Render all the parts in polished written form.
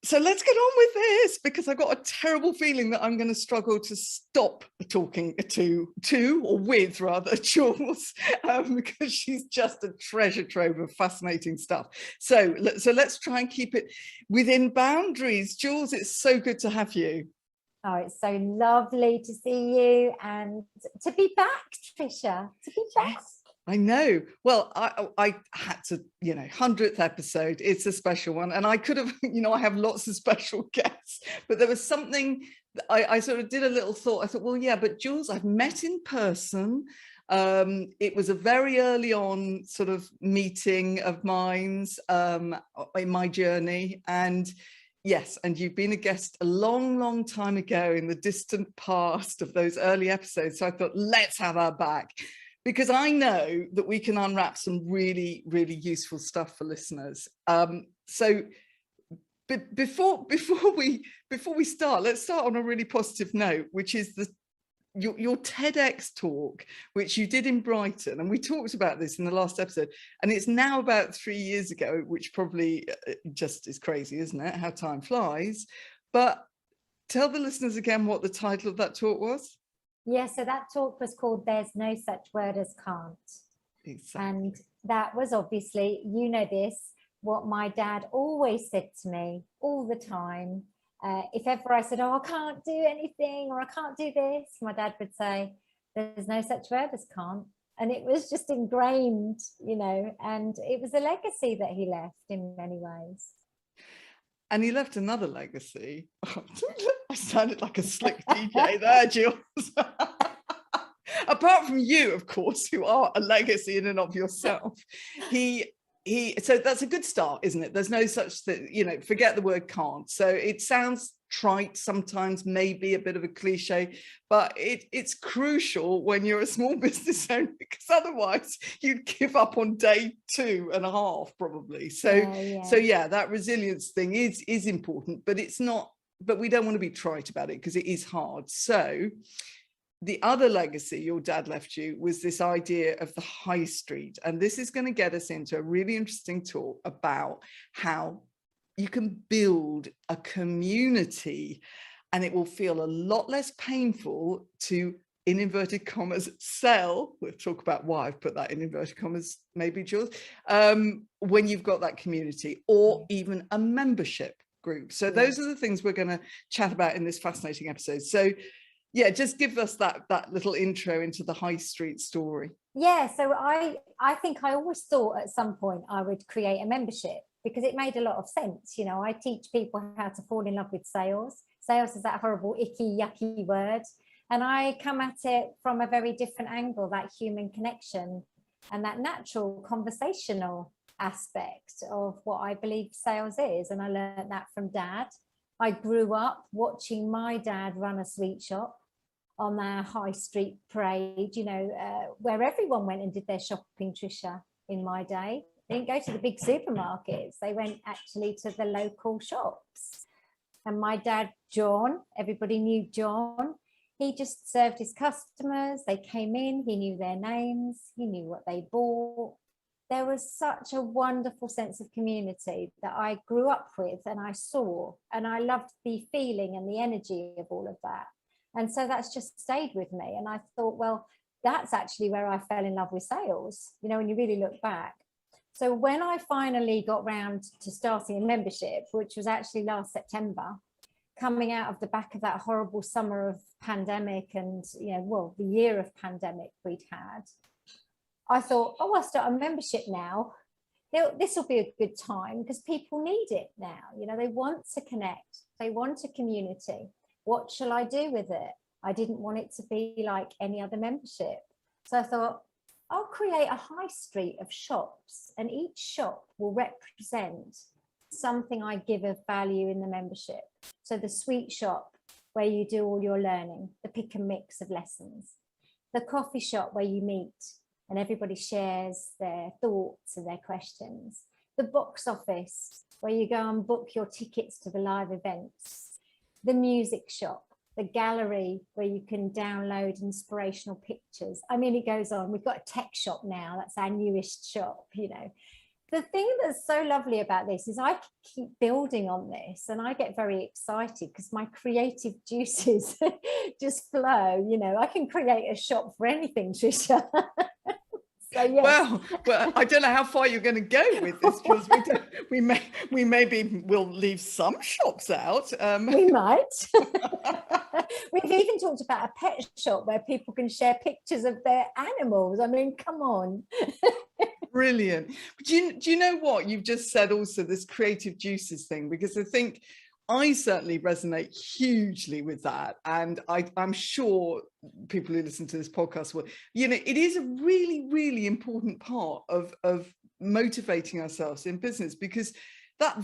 So let's get on with this, because I've got a terrible feeling that I'm going to struggle to stop talking to or with rather Jules, because she's just a treasure trove of fascinating stuff. So let's try and keep it within boundaries. Jules, it's so good to have you. Oh, it's so lovely to see you and to be back, Trisha, to be back. Yes. I know. Well, I had to, 100th episode. It's a special one. And I could have, I have lots of special guests, but there was something I sort of did a little thought. I thought, well, yeah, but Jules, I've met in person. It was a very early on sort of meeting of minds in my journey. And yes, and you've been a guest a long, long time ago in the distant past of those early episodes. So I thought, let's have her back, because I know that we can unwrap some really, really useful stuff for listeners. So before we start, let's start on a really positive note, which is your TEDx talk, which you did in Brighton. And we talked about this in the last episode, and it's now about 3 years ago, which probably just is crazy, isn't it? How time flies. But tell the listeners again what the title of that talk was. Yeah, so that talk was called There's No Such Word as Can't. Exactly. And that was obviously, this, what my dad always said to me all the time. If ever I said, oh, I can't do anything, or I can't do this, my dad would say, there's no such word as can't. And it was just ingrained, and it was a legacy that he left in many ways. And he left another legacy. I sounded like a slick DJ there, Jules. Apart from you, of course, who are a legacy in and of yourself. So that's a good start, isn't it? There's no such thing, forget the word can't. So it sounds trite sometimes, maybe a bit of a cliche, but it's crucial when you're a small business owner, because otherwise you'd give up on day 2.5 probably. So yeah, that resilience thing is important, but it's not, but we don't want to be trite about it, because it is hard. So the other legacy your dad left you was this idea of the high street. And this is going to get us into a really interesting talk about how you can build a community, and it will feel a lot less painful to, in inverted commas, sell. We'll talk about why I've put that in inverted commas, maybe, Jules, when you've got that community, or even a membership group. So those are the things we're going to chat about in this fascinating episode. So yeah, just give us that little intro into the high street story. Yeah, so I think I always thought at some point I would create a membership, because it made a lot of sense. I teach people how to fall in love with sales. Sales is that horrible, icky, yucky word. And I come at it from a very different angle, that human connection and that natural conversational aspect of what I believe sales is. And I learned that from Dad. I grew up watching my dad run a sweet shop on our high street parade, where everyone went and did their shopping, Trisha, in my day. They didn't go to the big supermarkets. They went actually to the local shops. And my dad, John, everybody knew John. He just served his customers. They came in, he knew their names, he knew what they bought. There was such a wonderful sense of community that I grew up with and I saw, and I loved the feeling and the energy of all of that. And so that's just stayed with me. And I thought, well, that's actually where I fell in love with sales, when you really look back. So when I finally got round to starting a membership, which was actually last September, coming out of the back of that horrible summer of pandemic and, the year of pandemic we'd had, I thought, I'll start a membership now. This will be a good time, because people need it now. They want to connect. They want a community. What shall I do with it? I didn't want it to be like any other membership. So I thought, I'll create a high street of shops, and each shop will represent something I give of value in the membership. So the sweet shop, where you do all your learning, the pick and mix of lessons. The coffee shop, where you meet and everybody shares their thoughts and their questions. The box office, where you go and book your tickets to the live events. The music shop, the gallery, where you can download inspirational pictures. I mean, it goes on. We've got a tech shop now. That's our newest shop, The thing that's so lovely about this is I keep building on this, and I get very excited because my creative juices just flow. You know, I can create a shop for anything, Trisha. So yes. Well, I don't know how far you're going to go with this, Jules. We maybe will leave some shops out. We might. We've even talked about a pet shop where people can share pictures of their animals. I mean, come on. Brilliant. But do you know what you've just said also, this creative juices thing? Because I think I certainly resonate hugely with that. And I'm sure people who listen to this podcast will, you know, it is a really, really important part of motivating ourselves in business, because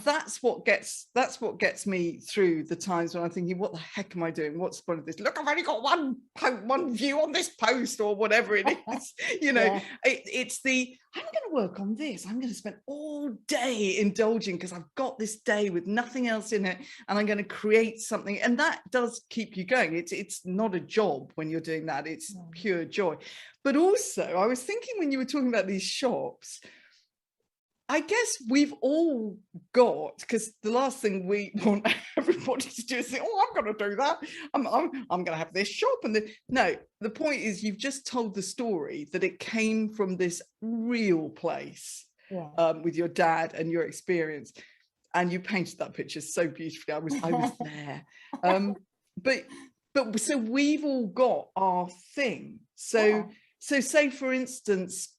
that's what gets me through the times when I'm thinking, what the heck am I doing? What's the point of this? Look, I've only got one view on this post, or whatever it is. You know, yeah. It's the, I'm going to work on this. I'm going to spend all day indulging because I've got this day with nothing else in it, and I'm going to create something. And that does keep you going. It's not a job when you're doing that. It's pure joy. But also, I was thinking when you were talking about these shops, I guess we've all got, because the last thing we want everybody to do is say, oh, I'm going to do that. I'm going to have this shop. And no, the point is, you've just told the story that it came from this real place, with your dad and your experience. And you painted that picture so beautifully. I was there. But so we've all got our thing. So say, for instance,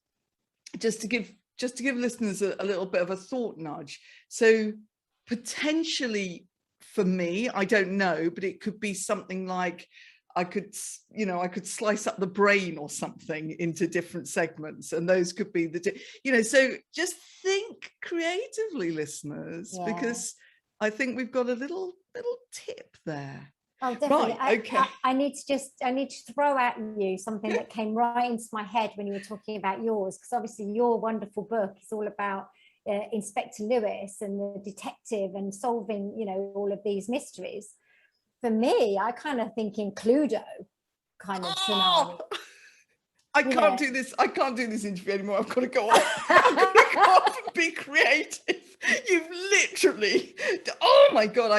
just to give listeners a little bit of a thought nudge. So potentially for me, I don't know, but it could be something like I could slice up the brain or something into different segments, and those could be so just think creatively, listeners, because I think we've got a little tip there. Oh, definitely. Right, okay. I need to throw at you something that came right into my head when you were talking about yours, because obviously your wonderful book is all about Inspector Lewis and the detective and solving, all of these mysteries. For me, I kind of think in Cluedo kind of scenario. I can't do this. I can't do this interview anymore. I've got to go off. I'm going to go off and be creative. You've literally, oh my God,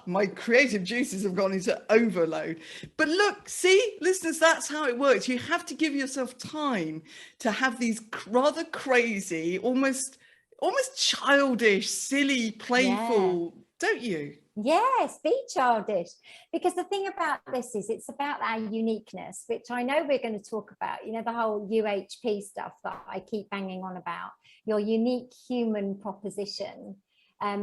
my creative juices have gone into overload. But look, see, listeners, that's how it works. You have to give yourself time to have these rather crazy, almost childish, silly, playful, don't you? Yes, be childish, because the thing about this is it's about our uniqueness, which I know we're going to talk about, the whole UHP stuff that I keep banging on about, your unique human proposition.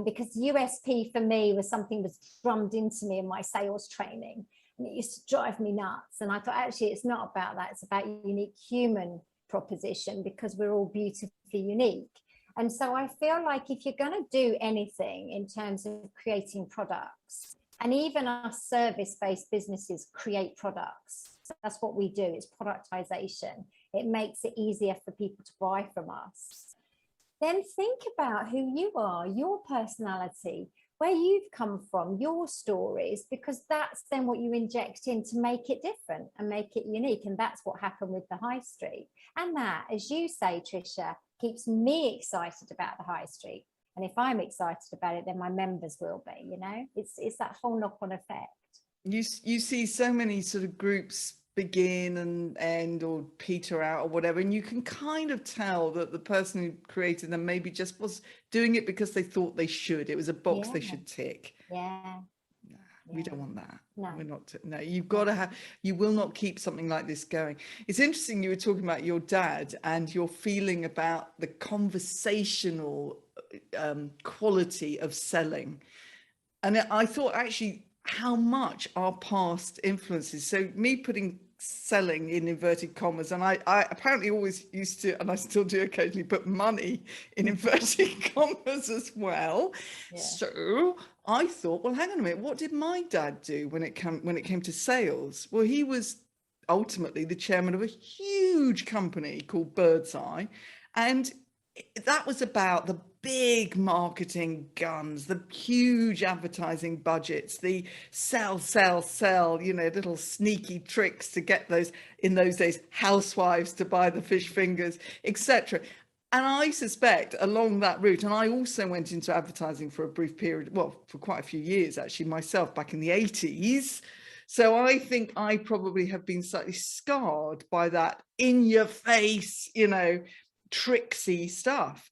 Because USP for me was something that's drummed into me in my sales training, and it used to drive me nuts. And I thought, actually, it's not about that. It's about unique human proposition, because we're all beautifully unique. And so I feel like if you're going to do anything in terms of creating products, and even us service-based businesses create products, that's what we do, it's productization. It makes it easier for people to buy from us. Then think about who you are, your personality, where you've come from, your stories, because that's then what you inject in to make it different and make it unique. And that's what happened with the high street. And that, as you say, Trisha, keeps me excited about the high street. And if I'm excited about it, then my members will be, it's that whole knock-on effect. You see so many sort of groups begin and end or peter out or whatever, and you can kind of tell that the person who created them maybe just was doing it because they thought they should. It was a box they should tick. We don't want that. No, we're not. No, you've got to have. You will not keep something like this going. It's interesting. You were talking about your dad and your feeling about the conversational quality of selling, and I thought actually how much our past influences. So me putting selling in inverted commas, and I apparently always used to, and I still do occasionally, put money in inverted commas as well. So I thought, well, hang on a minute, what did my dad do when it came to sales? Well, he was ultimately the chairman of a huge company called Birdseye, and that was about the big marketing guns, the huge advertising budgets, the sell, little sneaky tricks to get those, in those days, housewives to buy the fish fingers, etc. And I suspect along that route, and I also went into advertising for a brief period, well, for quite a few years actually myself, back in the 80s. So I think I probably have been slightly scarred by that in your face, you know, tricksy stuff.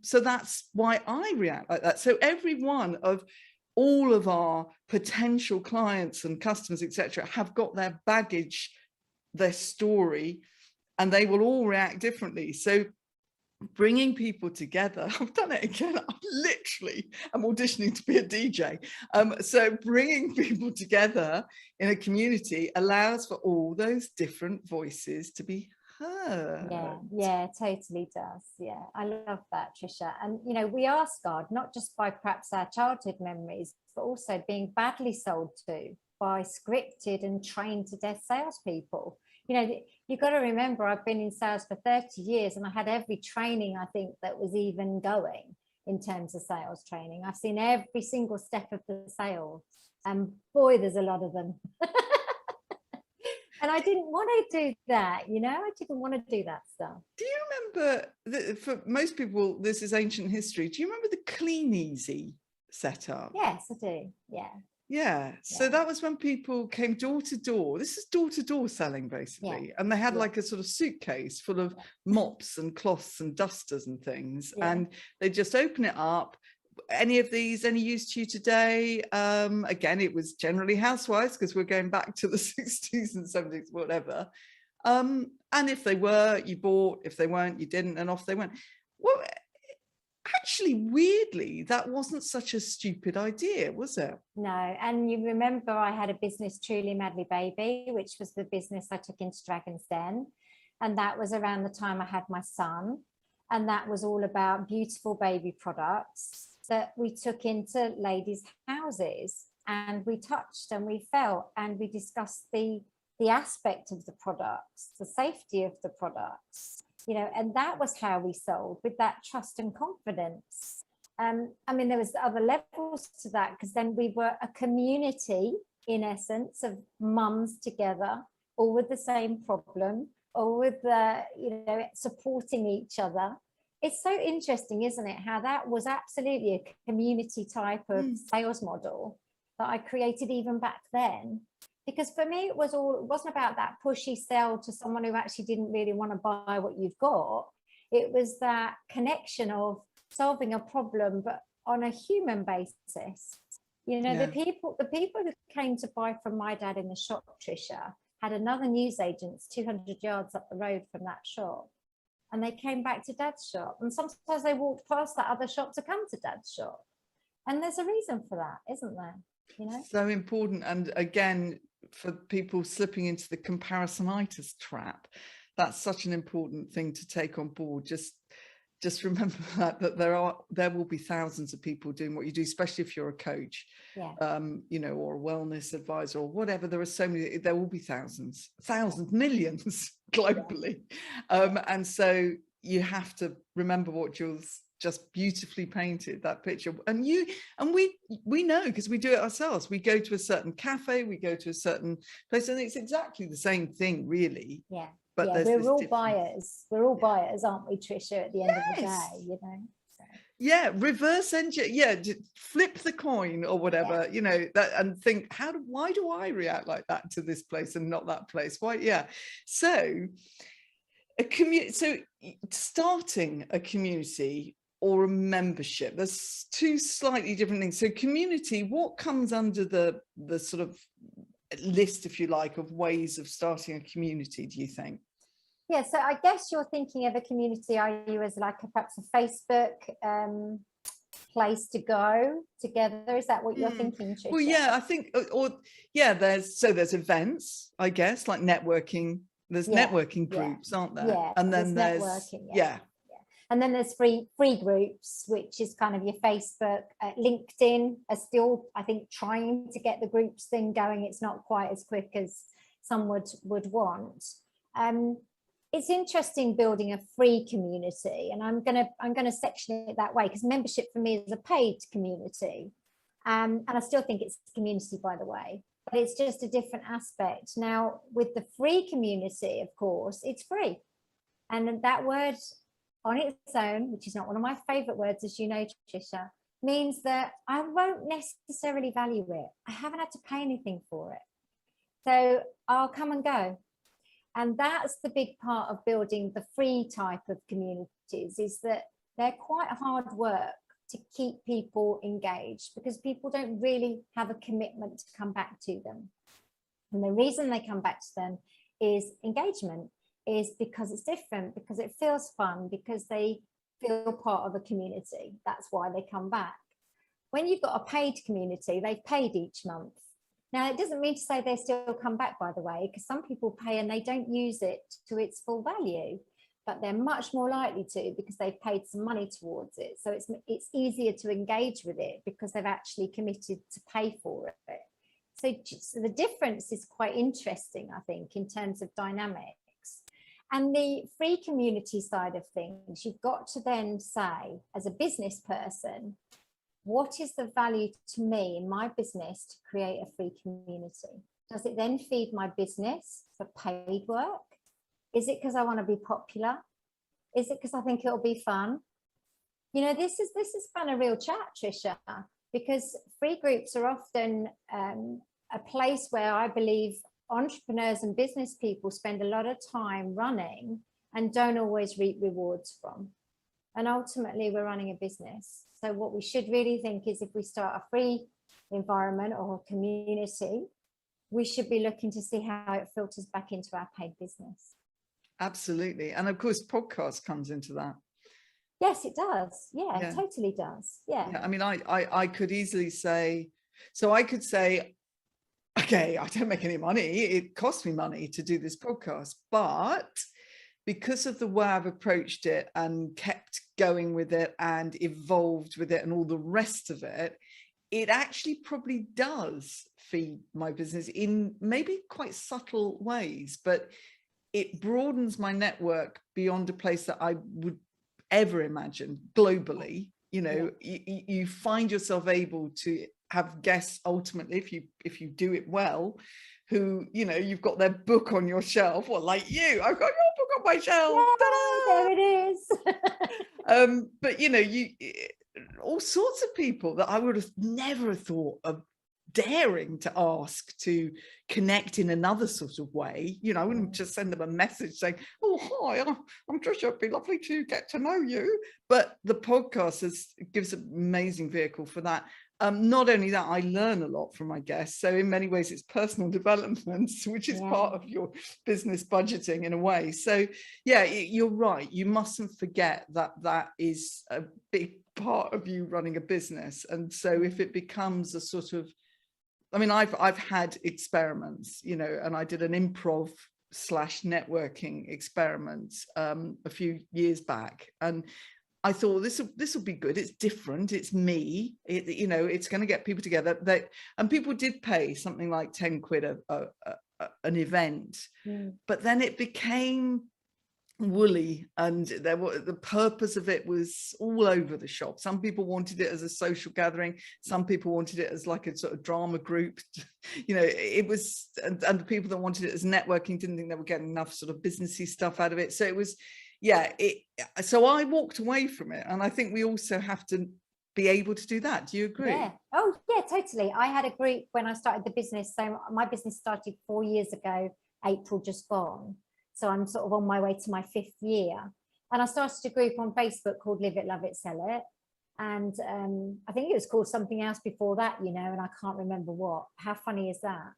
So that's why I react like that. So every one of all of our potential clients and customers, etc., have got their baggage, their story, and they will all react differently. So bringing people together, I've done it again, I'm auditioning to be a DJ. So bringing people together in a community allows for all those different voices to be heard. Yeah, totally does. Yeah, I love that, Trisha. And you know, we are scarred not just by perhaps our childhood memories, but also being badly sold to by scripted and trained to death salespeople. You know, you've got to remember, I've been in sales for 30 years and I had every training, I think, that was even going in terms of sales training. I've seen every single step of the sales, and boy, there's a lot of them. And I didn't want to do that, you know, I didn't want to do that stuff. Do you remember, that for most people, this is ancient history. Do you remember the Clean Easy setup? Yes, I do. Yeah. So that was when people came door to door. This is door to door selling, basically. And they had like a sort of suitcase full of mops and cloths and dusters and things. And they just open it up. Any of these any use to you today? Again, it was generally housewives, because we're going back to the 60s and 70s, whatever. And if they were, you bought. If they weren't, you didn't, and off they went. Well, actually, weirdly, that wasn't such a stupid idea, was it? No. And you remember I had a business, Truly Madly Baby, which was the business I took into Dragon's Den. And that was around the time I had my son. And that was all about beautiful baby products that we took into ladies' houses, and we touched and we felt and we discussed the aspect of the products, the safety of the products, you know, and that was how we sold, with that trust and confidence. I mean, there was other levels to that, because then we were a community, in essence, of mums together, all with the same problem, all with you know, supporting each other. It's so interesting, isn't it, how that was absolutely a community type of sales model that I created even back then. Because for me, it wasn't about that pushy sell to someone who actually didn't really want to buy what you've got. It was that connection of solving a problem, but on a human basis. You know, the people who came to buy from my dad in the shop, Trisha, had another newsagent's 200 yards up the road from that shop. And they came back to Dad's shop. And sometimes they walked past that other shop to come to Dad's shop. And there's a reason for that, isn't there? You know? So important. And again, for people slipping into the comparisonitis trap, that's such an important thing to take on board. Just remember that there will be thousands of people doing what you do, especially if you're a coach, you know, or a wellness advisor or whatever. There are so many, there will be thousands, millions globally. And so you have to remember what Jules just beautifully painted, that picture. And we know, because we do it ourselves. We go to a certain cafe, we go to a certain place, and it's exactly the same thing, really. Yeah. But we're all buyers. We're all buyers, aren't we, Trisha, at the end of the day, you know? So. Yeah, reverse engineer, flip the coin or whatever, you know, that, and think, why do I react like that to this place and not that place? Why? So starting a community or a membership, there's two slightly different things. So community, what comes under the sort of list, if you like, of ways of starting a community, do you think? Yeah, so I guess you're thinking of a community, are you, as like perhaps a Facebook place to go together? Is that what you're thinking, Trisha? Well, yeah, I think, there's events, I guess, like networking. There's networking groups, aren't there? Yeah, and then there's networking, and then there's free groups, which is kind of your Facebook. LinkedIn are still, I think, trying to get the groups thing going. It's not quite as quick as some would want. It's interesting building a free community, and I'm gonna section it that way, because membership for me is a paid community, and I still think it's a community, by the way, but it's just a different aspect. Now, with the free community, of course, it's free, and that word on its own, which is not one of my favorite words, as you know, Trisha, means that I won't necessarily value it. I haven't had to pay anything for it. So I'll come and go. And that's the big part of building the free type of communities, is that they're quite hard work to keep people engaged, because people don't really have a commitment to come back to them. And the reason they come back to them is engagement, is because it's different, because it feels fun, because they feel part of a community. That's why they come back. When you've got a paid community, they've paid each month. Now, it doesn't mean to say they still come back, by the way, because some people pay and they don't use it to its full value, but they're much more likely to, because they've paid some money towards it. So it's easier to engage with it because they've actually committed to pay for it. So the difference is quite interesting, I think, in terms of dynamics. And the free community side of things, you've got to then say, as a business person, what is the value to me in my business to create a free community? Does it then feed my business for paid work? Is it because I want to be popular? Is it because I think it'll be fun? You know, this has been a real chat, Trisha, because free groups are often a place where I believe entrepreneurs and business people spend a lot of time running and don't always reap rewards from. And ultimately, we're running a business. So what we should really think is, if we start a free environment or a community, we should be looking to see how it filters back into our paid business. Absolutely. And of course, podcast comes into that. Yes, it does. Yeah, it totally does. Yeah. I mean, I could easily say, so I could say, okay, I don't make any money. It costs me money to do this podcast, but because of the way I've approached it and kept going with it and evolved with it and all the rest of it, it actually probably does feed my business in maybe quite subtle ways, but it broadens my network beyond a place that I would ever imagine globally. You know, you find yourself able to have guests ultimately, if you do it well, who, you know, you've got their book on your shelf, or like you, I've got your book on my shelf. Yay, there it is. But you know, all sorts of people that I would have never thought of daring to ask to connect in another sort of way. You know, I wouldn't just send them a message saying, oh, hi, I'm Trisha, it'd be lovely to get to know you. But the podcast gives an amazing vehicle for that. Not only that, I learn a lot from my guests. So in many ways, it's personal development, which is part of your business budgeting in a way. So yeah, you're right. You mustn't forget that is a big part of you running a business. And so if it becomes a sort of, I mean, I've had experiments, you know, and I did an improv / networking experiment a few years back, and I thought this will be good. It's different. It's me. You know, it's going to get people together. And people did pay something like 10 quid an event, but then it became woolly, and the purpose of it was all over the shop. Some people wanted it as a social gathering. Some people wanted it as like a sort of drama group. You know, it was, and the people that wanted it as networking didn't think they were getting enough sort of businessy stuff out of it. So it was, so I walked away from it, and I think we also have to be able to do that. Do you agree? Yeah. Oh yeah, totally. I had a group when I started the business. So my business started 4 years ago, April just gone. So I'm sort of on my way to my 5th year. And I started a group on Facebook called Live It, Love It, Sell It. And I think it was called something else before that, you know, and I can't remember what. How funny is that?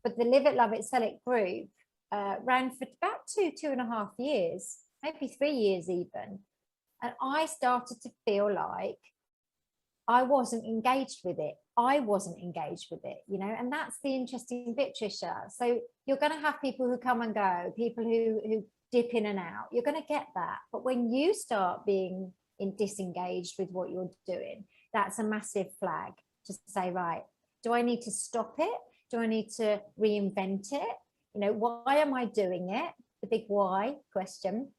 But the Live It, Love It, Sell It group ran for about 2.5 years, maybe 3 years even. And I started to feel like I wasn't engaged with it. You know, and that's the interesting bit, Trisha. So you're going to have people who come and go, people who dip in and out. You're going to get that. But when you start being disengaged with what you're doing, that's a massive flag to say, right, do I need to stop it? Do I need to reinvent it? You know, why am I doing it? The big why question.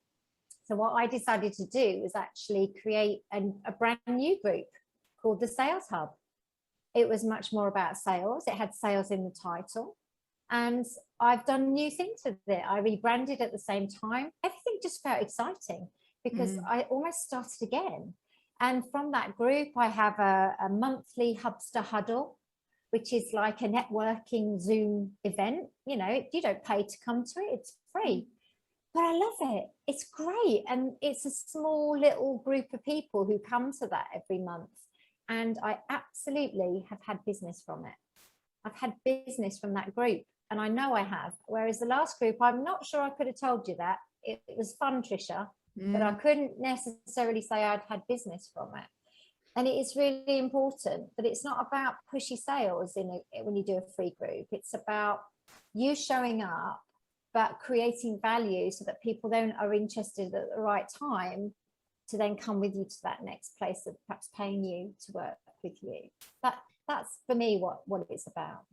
So what I decided to do was actually create a brand new group called the Sales Hub. It was much more about sales. It had sales in the title. And I've done new things with it. I rebranded at the same time. Everything just felt exciting. because I almost started again. And from that group, I have a monthly Hubster Huddle, which is like a networking Zoom event. You know, you don't pay to come to it, it's free. But I love it. It's great. And it's a small little group of people who come to that every month. And I absolutely have had business from it. I've had business from that group, and I know I have. Whereas the last group, I'm not sure I could have told you that. It was fun, Trisha, but I couldn't necessarily say I'd had business from it. And it is really important that it's not about pushy sales when you do a free group. It's about you showing up, but creating value so that people then are interested at the right time to then come with you to that next place of perhaps paying you to work with you. That's for me what it's about.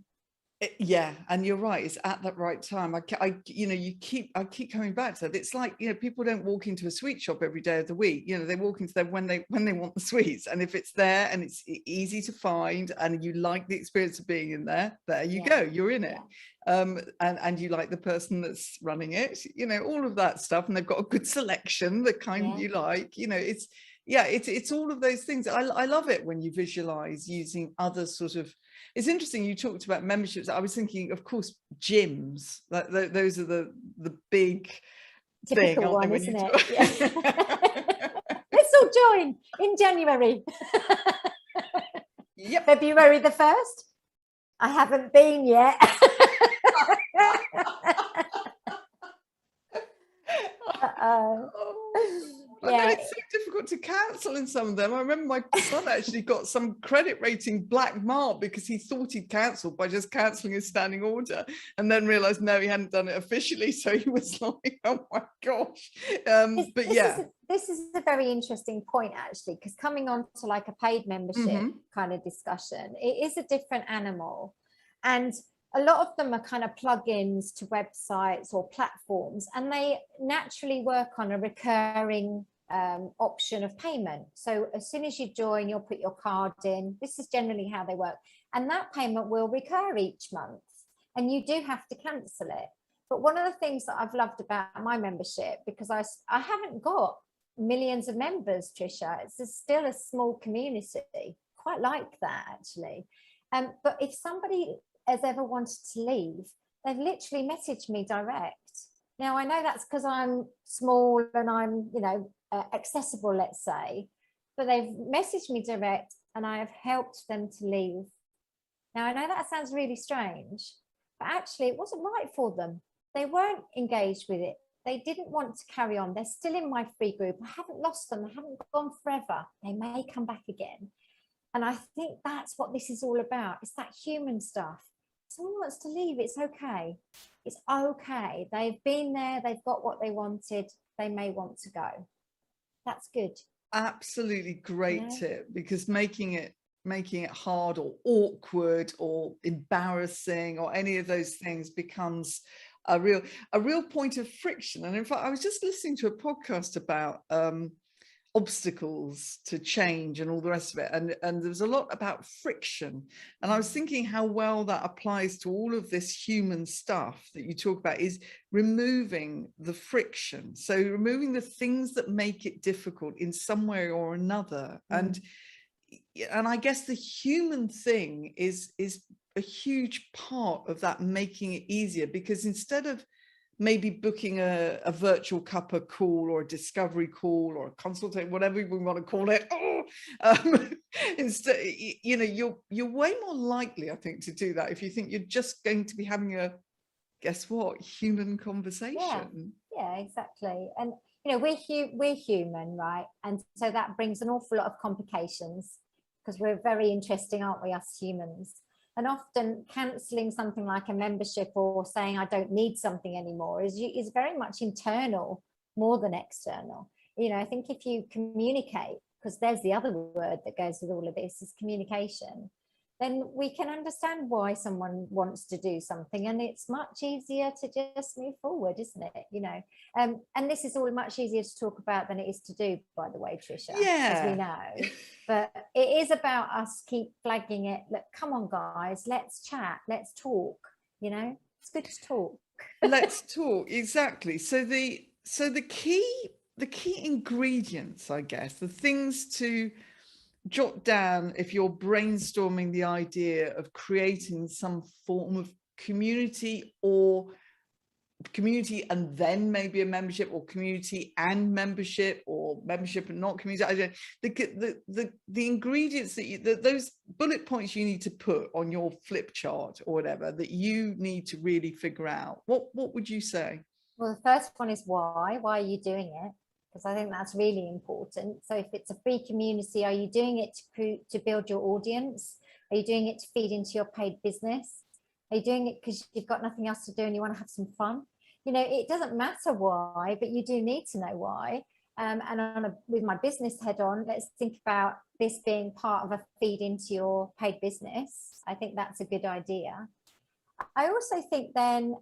Yeah, and you're right, it's at that right time. I keep coming back to that. It's like, you know, people don't walk into a sweet shop every day of the week. You know, they walk into there when they want the sweets, and if it's there and it's easy to find and you like the experience of being in there you go, you're in it. And you like the person that's running it, you know, all of that stuff, and they've got a good selection, the kind you like, you know, it's all of those things. I love it when you visualize using other sort of, it's interesting you talked about memberships. I was thinking, of course, gyms, those are the big typical thing, one, isn't it? Yeah. Let's all join in January. Yep. February the 1st. I haven't been yet. I know it's so difficult to cancel in some of them. I remember my son actually got some credit rating black mark because he thought he'd cancelled by just cancelling his standing order, and then realised no, he hadn't done it officially. So he was like, "Oh my gosh!" This is a very interesting point actually, because coming on to like a paid membership kind of discussion, it is a different animal, and a lot of them are kind of plugins to websites or platforms, and they naturally work on a recurring option of payment. So as soon as you join, you'll put your card in. This is generally how they work. And that payment will recur each month, and you do have to cancel it. But one of the things that I've loved about my membership, because I haven't got millions of members, Trisha, it's still a small community, quite like that actually. But if somebody has ever wanted to leave, they've literally messaged me direct. Now I know that's because I'm small and I'm, you know, accessible, let's say, but they've messaged me direct and I have helped them to leave. Now I know that sounds really strange, but actually it wasn't right for them. They weren't engaged with it. They didn't want to carry on. They're still in my free group. I haven't lost them. They haven't gone forever. They may come back again. And I think that's what this is all about. It's that human stuff. If someone wants to leave, it's okay. It's okay. They've been there. They've got what they wanted. They may want to go. That's good. Absolutely great tip, because making it hard or awkward or embarrassing or any of those things becomes a real point of friction. And in fact, I was just listening to a podcast about obstacles to change and all the rest of it, and there was a lot about friction, and I was thinking how well that applies to all of this human stuff that you talk about, is removing the friction, so removing the things that make it difficult in some way or another. And I guess the human thing is a huge part of that, making it easier, because instead of maybe booking a virtual cuppa call or a discovery call or a consultation, whatever we want to call it, instead, you know, you're way more likely, I think, to do that if you think you're just going to be having a, guess what, human conversation. Yeah, exactly. And you know, we're human, right? And so that brings an awful lot of complications, because we're very interesting, aren't we, us humans? And often cancelling something like a membership or saying I don't need something anymore is very much internal more than external. You know, I think if you communicate, because there's the other word that goes with all of this, is communication, then we can understand why someone wants to do something, and it's much easier to just move forward, isn't it? You know, and this is all much easier to talk about than it is to do, by the way, Trisha, as we know. But it is about us keep flagging it. Look, come on, guys, let's chat, let's talk. You know, it's good to talk. Let's talk, exactly. So the key the key ingredients, I guess, the things to jot down if you're brainstorming the idea of creating some form of community, or community and then maybe a membership, or community and membership, or membership and not community. I don't the ingredients that those bullet points you need to put on your flip chart or whatever, that you need to really figure out. What would you say? Well, the first one is why are you doing it? Because I think that's really important. So if it's a free community, are you doing it to build your audience? Are you doing it to feed into your paid business? Are you doing it because you've got nothing else to do and you want to have some fun? You know, it doesn't matter why, but you do need to know why. And with my business head on, let's think about this being part of a feed into your paid business. I think that's a good idea. I also think then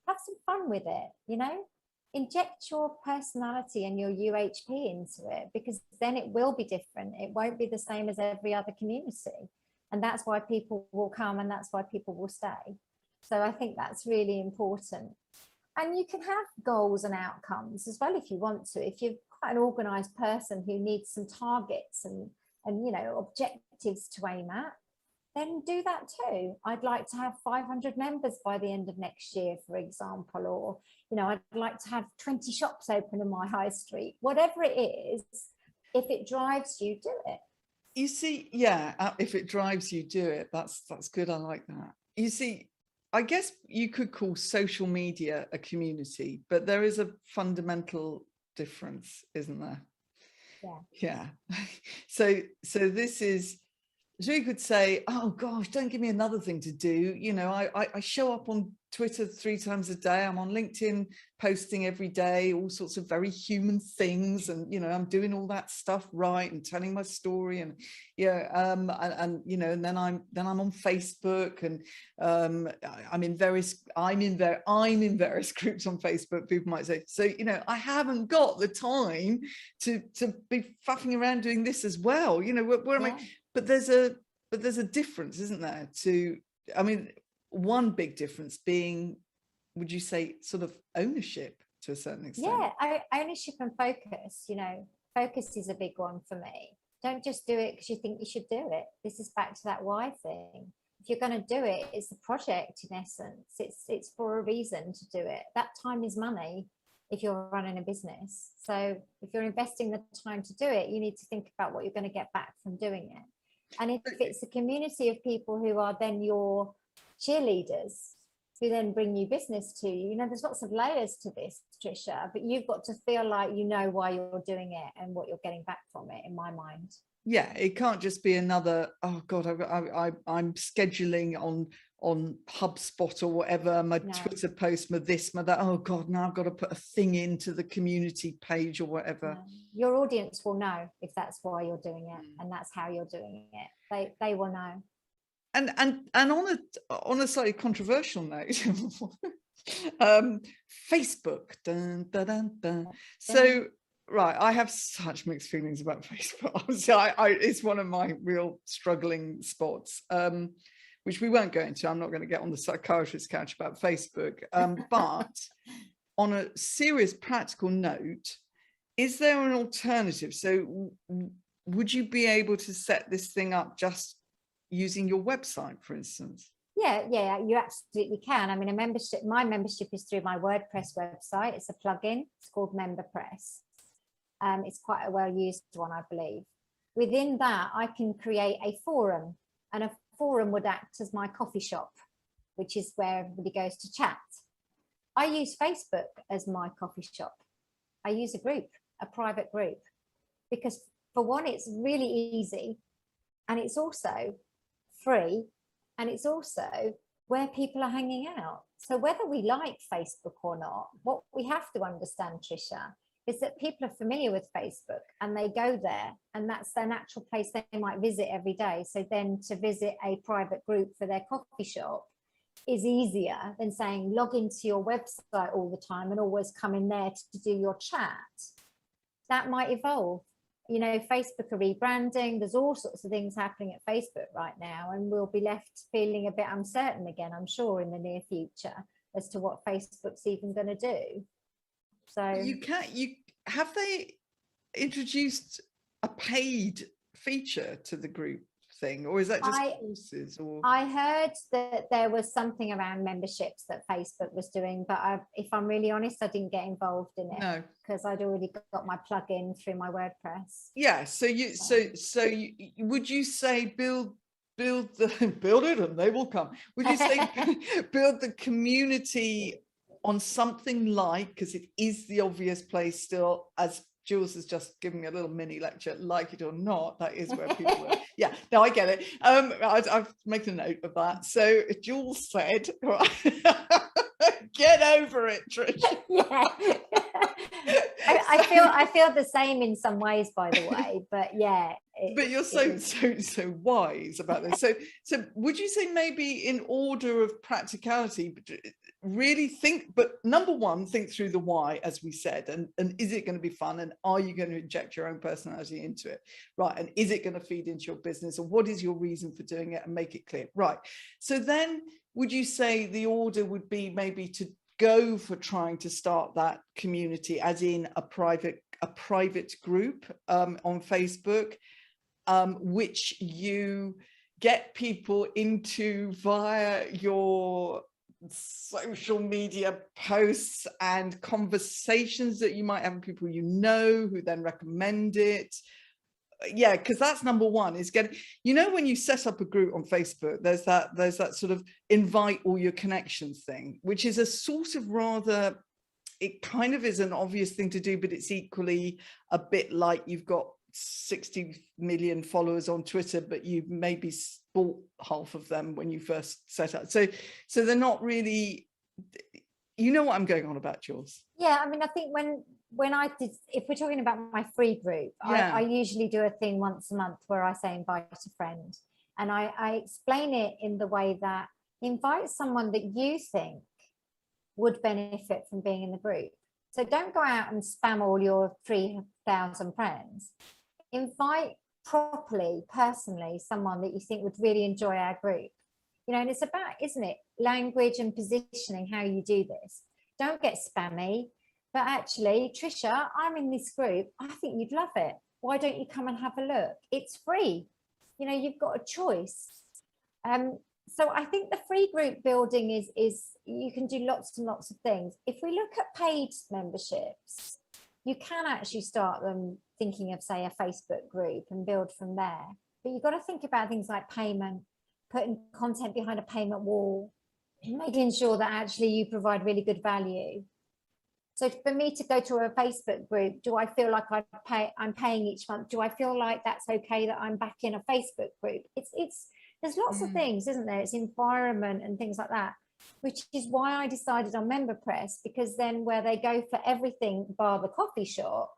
have some fun with it, you know, inject your personality and your UHP into it, because then it will be different. It won't be the same as every other community. And that's why people will come, and that's why people will stay. So I think that's really important. And you can have goals and outcomes as well if you want to. If you're quite an organized person who needs some targets and you know, objectives to aim at, then do that too. I'd like to have 500 members by the end of next year, for example, or, you know, I'd like to have 20 shops open in my high street. Whatever it is, if it drives you, do it. You see, yeah, if it drives you, do it. That's good. I like that. You see, I guess you could call social media a community, but there is a fundamental difference, isn't there? Yeah. So this is, so you could say, oh gosh, don't give me another thing to do. You know, I show up on Twitter 3 times a day. I'm on LinkedIn posting every day, all sorts of very human things. And, you know, I'm doing all that stuff right and telling my story, and, yeah, and you know, and then I'm on Facebook, and I'm in various groups on Facebook, people might say. So, you know, I haven't got the time to be faffing around doing this as well. You know, where am I? But there's a difference, isn't there? To, I mean, one big difference being, would you say, sort of ownership to a certain extent? Yeah, ownership and focus. You know, focus is a big one for me. Don't just do it because you think you should do it. This is back to that why thing. If you're going to do it, it's a project in essence. It's for a reason to do it. That time is money if you're running a business. So if you're investing the time to do it, you need to think about what you're going to get back from doing it. And if it's a community of people who are then your cheerleaders, who then bring you business to you, you know, there's lots of layers to this, Trisha, but you've got to feel like you know why you're doing it and what you're getting back from it, in my mind. Yeah, it can't just be another, oh God, I'm scheduling on HubSpot or whatever, my Twitter post, my this, my that. Oh God, now I've got to put a thing into the community page or whatever. No. Your audience will know if that's why you're doing it, and that's how you're doing it. They will know. And on a slightly controversial note, Facebook. Dun, dun, dun, dun. So, right, I have such mixed feelings about Facebook. So it's one of my real struggling spots, which we won't go into. I'm not going to get on the psychiatrist's couch about Facebook. But on a serious practical note, is there an alternative? So would you be able to set this thing up just using your website, for instance? Yeah, you absolutely can. I mean, my membership is through my WordPress website. It's a plugin. It's called MemberPress. It's quite a well-used one, I believe. Within that, I can create a forum, and a forum would act as my coffee shop, which is where everybody goes to chat. I use Facebook as my coffee shop. I use a private group, because for one, it's really easy, and it's also free, and it's also where people are hanging out. So whether we like Facebook or not, what we have to understand, Trisha, is that people are familiar with Facebook and they go there, and that's their natural place they might visit every day. So then to visit a private group for their coffee shop is easier than saying log into your website all the time and always come in there to do your chat. That might evolve. You know, Facebook are rebranding. There's all sorts of things happening at Facebook right now, and we'll be left feeling a bit uncertain again, I'm sure, in the near future as to what Facebook's even going to do. So have they introduced a paid feature to the group thing, or is that just courses? Or I heard that there was something around memberships that Facebook was doing, but if I'm really honest, I didn't get involved in it because I'd already got my plugin through my WordPress. Yeah. So would you say build it and they will come? Would you say build the community on something like, because it is the obvious place still, as Jules has just given me a little mini lecture, like it or not, that is where people are. Yeah, no, I get it. I've made a note of that. So Jules said, right, get over it, Trish. Yeah. I feel the same in some ways, by the way, but yeah. But you're so wise about this. So would you say maybe in order of practicality, really think, but number one, think through the why, as we said, and is it going to be fun, and are you going to inject your own personality into it, right? And is it going to feed into your business, or what is your reason for doing it, and make it clear, right? So then would you say the order would be maybe to go for trying to start that community, as in a private group on Facebook, which you get people into via your social media posts and conversations that you might have with people you know, who then recommend it? Yeah, because that's number one, is getting, when you set up a group on Facebook, there's that sort of invite all your connections thing, which is a sort of rather, it kind of is an obvious thing to do, but it's equally a bit like you've got 60 million followers on Twitter, but you maybe bought half of them when you first set up. So they're not really, what I'm going on about, Jules. Yeah, I mean, I think when I did, if we're talking about my free group, I usually do a thing once a month where I say invite a friend, and I explain it in the way that invite someone that you think would benefit from being in the group. So don't go out and spam all your 3,000 friends. Invite properly, personally, someone that you think would really enjoy our group. And it's about, isn't it, language and positioning, how you do this. Don't get spammy, but actually, Trisha, I'm in this group. I think you'd love it. Why don't you come and have a look? It's free. You've got a choice. So I think the free group building is you can do lots and lots of things. If we look at paid memberships, you can actually start them thinking of, say, a Facebook group and build from there. But you've got to think about things like payment, putting content behind a payment wall, making sure that actually you provide really good value. So for me to go to a Facebook group, do I feel like I'm paying each month? Do I feel like that's okay that I'm back in a Facebook group? There's lots of things, isn't there? It's environment and things like that, which is why I decided on MemberPress, because then where they go for everything bar the coffee shop,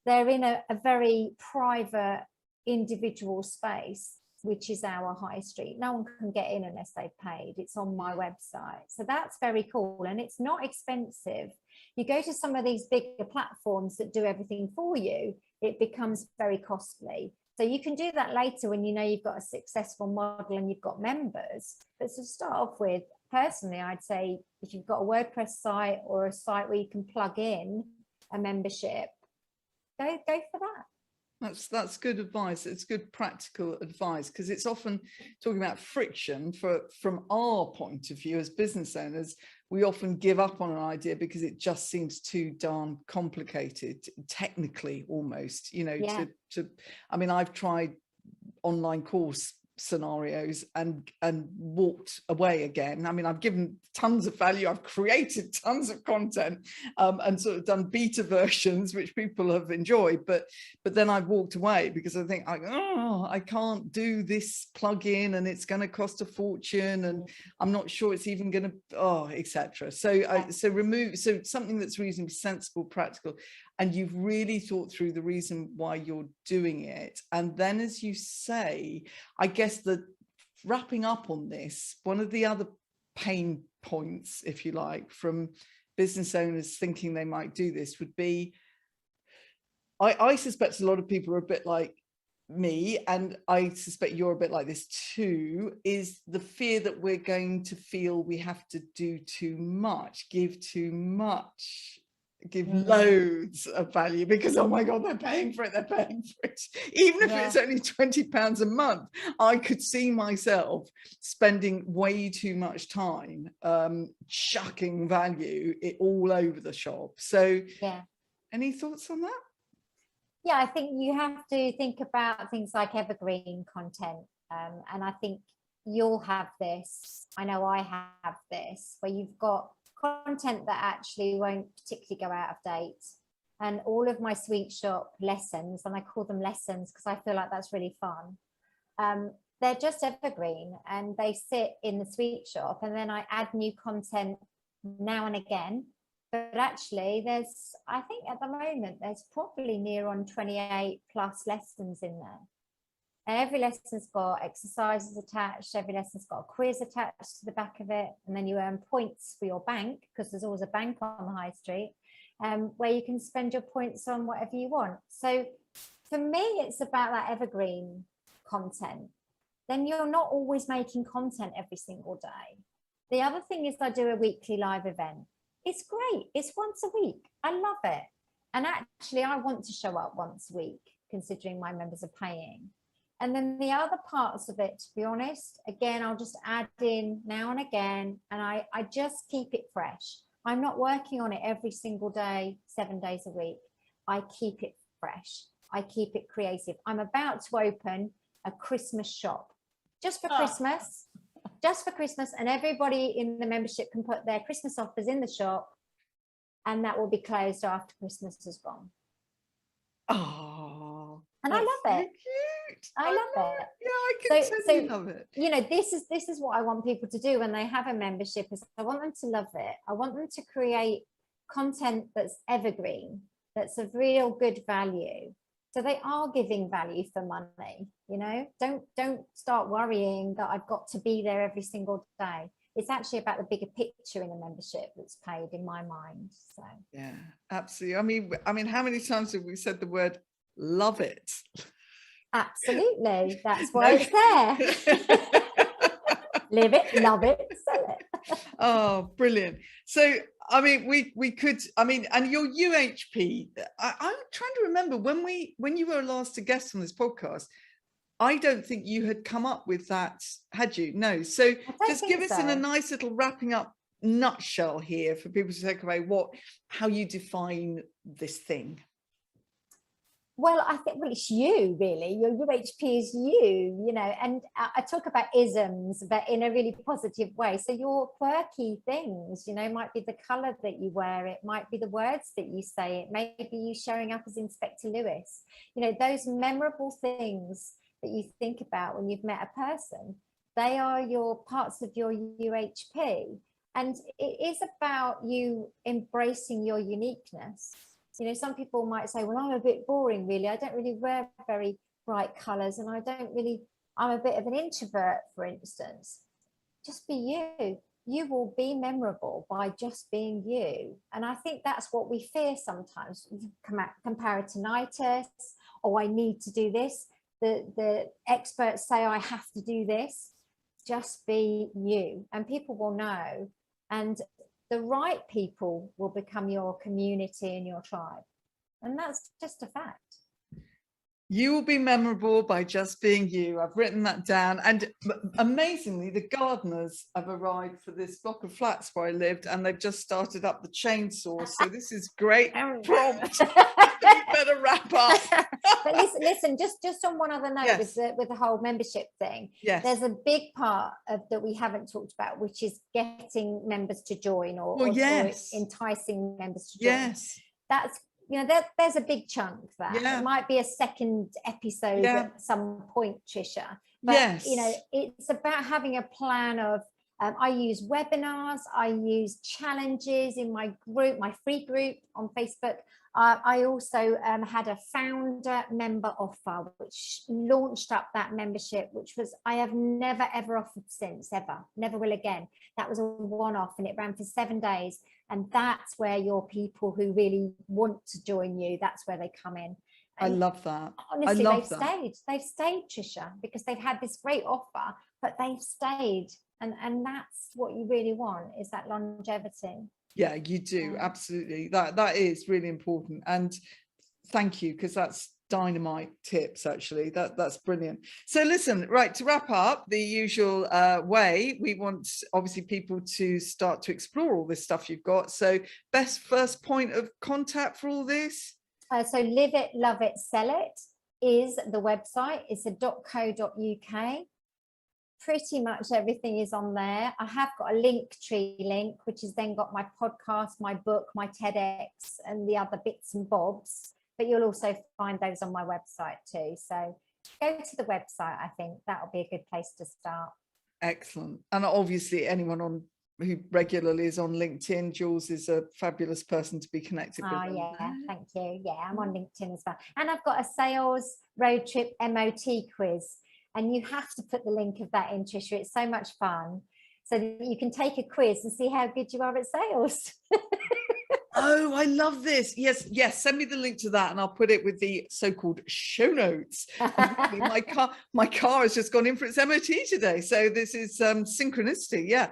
they're in a very private individual space, which is our high street. No one can get in unless they've paid. It's on my website. So that's very cool. And it's not expensive. You go to some of these bigger platforms that do everything for you, it becomes very costly. So you can do that later when you've got a successful model and you've got members. But to start off with, personally, I'd say if you've got a WordPress site or a site where you can plug in a membership, go for that. That's good advice. It's good practical advice, because it's often talking about friction from our point of view as business owners. We often give up on an idea because it just seems too darn complicated, technically almost, I mean, I've tried online course scenarios and walked away again. I mean, I've given tons of value, I've created tons of content and sort of done beta versions which people have enjoyed, but then I've walked away because I think I can't do this plugin and it's going to cost a fortune and I'm not sure it's even going to etc. So so something that's reasonably sensible, practical, and you've really thought through the reason why you're doing it. And then, as you say, I guess that wrapping up on this, one of the other pain points, if you like, from business owners thinking they might do this would be, I suspect a lot of people are a bit like me, and I suspect you're a bit like this too, is the fear that we're going to feel we have to do too much, give too much give loads of value, because oh my god, they're paying for it, even if it's only £20 a month. I could see myself spending way too much time chucking value all over the shop. So any thoughts on that? I think you have to think about things like evergreen content, and I think you'll have this, I know I have this, where you've got content that actually won't particularly go out of date. And all of my sweet shop lessons, and I call them lessons because I feel like that's really fun, they're just evergreen, and they sit in the sweet shop, and then I add new content now and again. But actually I think at the moment there's probably near on 28 plus lessons in there. And every lesson's got exercises attached, every lesson's got a quiz attached to the back of it, and then you earn points for your bank, because there's always a bank on the high street, where you can spend your points on whatever you want. So for me, it's about that evergreen content. Then you're not always making content every single day. The other thing is I do a weekly live event. It's great. It's once a week. I love it. And actually, I want to show up once a week, considering my members are paying. And then the other parts of it, to be honest, again, I'll just add in now and again, and I just keep it fresh. I'm not working on it every single day, 7 days a week. I keep it fresh. I keep it creative. I'm about to open a Christmas shop just for Christmas, and everybody in the membership can put their Christmas offers in the shop, and that will be closed after Christmas is gone. Oh, and I love so it. Cute. I love it. Yeah, I can totally love it. You know, this is what I want people to do when they have a membership, is I want them to love it. I want them to create content that's evergreen, that's of real good value. So they are giving value for money, you know. Don't start worrying that I've got to be there every single day. It's actually about the bigger picture in a membership that's paid, in my mind. So yeah, absolutely. I mean, how many times have we said the word love it? Absolutely. That's why it's there. Live it, love it, sell it. Oh, brilliant. So I mean, we could, I mean, and your UHP, I'm trying to remember when you were last a guest on this podcast, I don't think you had come up with that, had you? No. So just give us in a nice little wrapping up nutshell here for people to take away how you define this thing. Well, I think, it's you, really. Your UHP is you know, and I talk about isms, but in a really positive way. So your quirky things, you know, might be the colour that you wear, it might be the words that you say, it may be you showing up as Inspector Lewis. You know, those memorable things that you think about when you've met a person, they are your parts of your UHP. And it is about you embracing your uniqueness. You know, some people might say, well, I'm a bit boring, really. I don't really wear very bright colours, and I'm a bit of an introvert, for instance. Just be you. You will be memorable by just being you. And I think that's what we fear sometimes. Comparisonitis, I need to do this. The experts say I have to do this. Just be you, and people will know. And the right people will become your community and your tribe. And that's just a fact. You will be memorable by just being you. I've written that down. And amazingly, the gardeners have arrived for this block of flats where I lived, and they've just started up the chainsaw. So this is great prompt. You better wrap up. But listen, just on one other note, yes, with the whole membership thing, yes, there's a big part of that we haven't talked about, which is getting members to join or enticing members to join. Yes, that's, you know, there's a big chunk there. Yeah. It might be a second episode at some point, Trisha. But, yes, you know, it's about having a plan of, I use webinars, I use challenges in my group, my free group on Facebook. I also had a founder member offer, which launched up that membership, which was, I have never, ever offered since, ever, never will again. That was a one-off, and it ran for 7 days. And that's where your people who really want to join you, that's where they come in. And I love that. Honestly, they've stayed, Trisha, because they've had this great offer, but they've stayed. And that's what you really want, is that longevity. Yeah, you do. Absolutely. That is really important. And thank you, because that's dynamite tips, actually. That's brilliant. So listen, right, to wrap up the usual way, we want obviously people to start to explore all this stuff you've got. So best first point of contact for all this? So Live It, Love It, Sell It is the website. It's a .co.uk. Pretty much everything is on there. I have got a Linktree link, which has then got my podcast, my book, my TEDx, and the other bits and bobs. But you'll also find those on my website too. So go to the website. I think that'll be a good place to start. Excellent. And obviously anyone who regularly is on LinkedIn, Jules is a fabulous person to be connected with. Oh yeah, thank you. Yeah, I'm on LinkedIn as well. And I've got a sales road trip MOT quiz. And you have to put the link of that in, Trisha. It's so much fun. So that you can take a quiz and see how good you are at sales. Oh, I love this. Yes. Send me the link to that and I'll put it with the so-called show notes. My car has just gone in for its MOT today. So this is synchronicity. Yeah.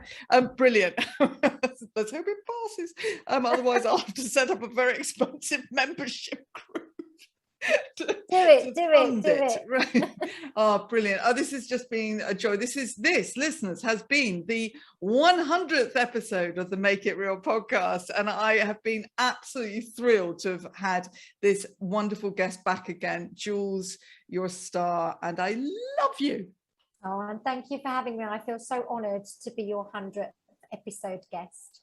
Brilliant. Let's hope it passes. Otherwise I'll have to set up a very expensive membership group. Do it. Right. Oh, brilliant. Oh, this has just been a joy. This listeners, has been the 100th episode of the Make It Real podcast, and I have been absolutely thrilled to have had this wonderful guest back again. Jules, you're a star and I love you. Oh, and thank you for having me. I feel so honored to be your 100th episode guest.